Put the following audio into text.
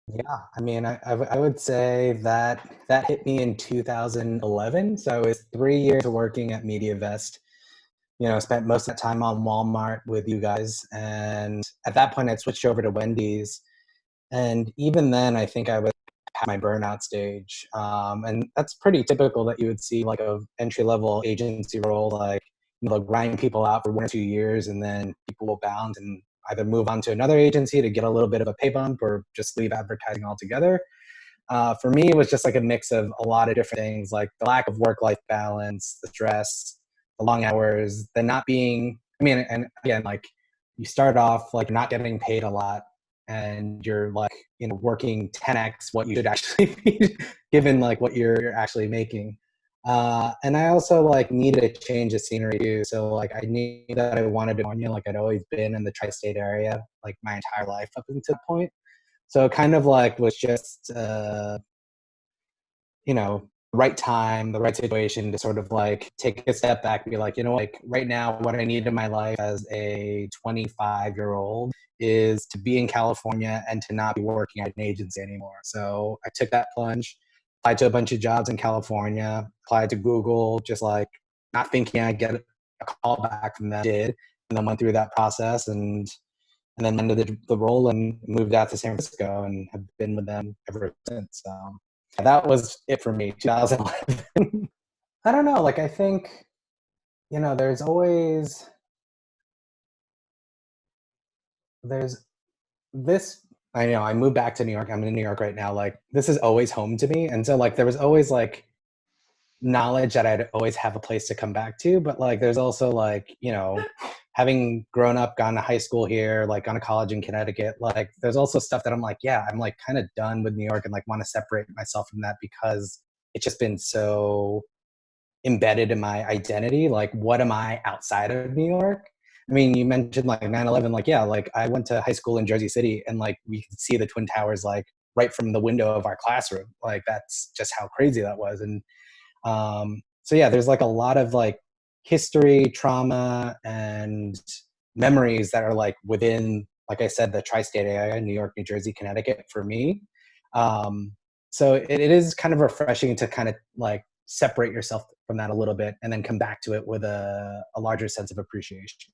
Yeah, I mean, I would say that that hit me in 2011. So it was 3 years working at MediaVest. You know, spent most of that time on Walmart with you guys, and at that point, I'd switched over to Wendy's. And even then, I think I was at my burnout stage, and that's pretty typical that you would see like a entry level agency role, like they'll grind people out for 1 or 2 years, and then people will bounce and either move on to another agency to get a little bit of a pay bump or just leave advertising altogether. For me, it was just like a mix of a lot of different things, like the lack of work-life balance, the stress, the long hours, the not being. I mean, and again, like you start off like not getting paid a lot, and you're like working 10x what you should actually be given like what you're actually making. And I also like needed a change of scenery too. So like I knew that I wanted to California. Like I'd always been in the tri-state area like my entire life up until that point. So it kind of like was just right time, the right situation to sort of like take a step back and be like, like right now, what I need in my life as a 25-year-old is to be in California and to not be working at an agency anymore. So I took that plunge, applied to a bunch of jobs in California, applied to Google, just like not thinking I'd get a call back from them. Did, and then went through that process and then ended the role and moved out to San Francisco and have been with them ever since. So that was it for me, 2011. I don't know. Like, I think, there's always, there's this, I know I moved back to New York. I'm in New York right now. Like, this is always home to me. And so, like, there was always like knowledge that I'd always have a place to come back to. But like, there's also like, having grown up, gone to high school here, like gone to college in Connecticut, like there's also stuff that I'm like, yeah, I'm like kind of done with New York and like want to separate myself from that because it's just been so embedded in my identity. Like, what am I outside of New York? I mean, you mentioned like 9/11. Like, yeah, like I went to high school in Jersey City and like we could see the Twin Towers like right from the window of our classroom. Like, that's just how crazy that was. And so yeah, there's like a lot of like history, trauma, and memories that are like within, like I said, the tri-state area, New York, New Jersey, Connecticut for me. Um, so it is kind of refreshing to kind of like separate yourself from that a little bit and then come back to it with a larger sense of appreciation.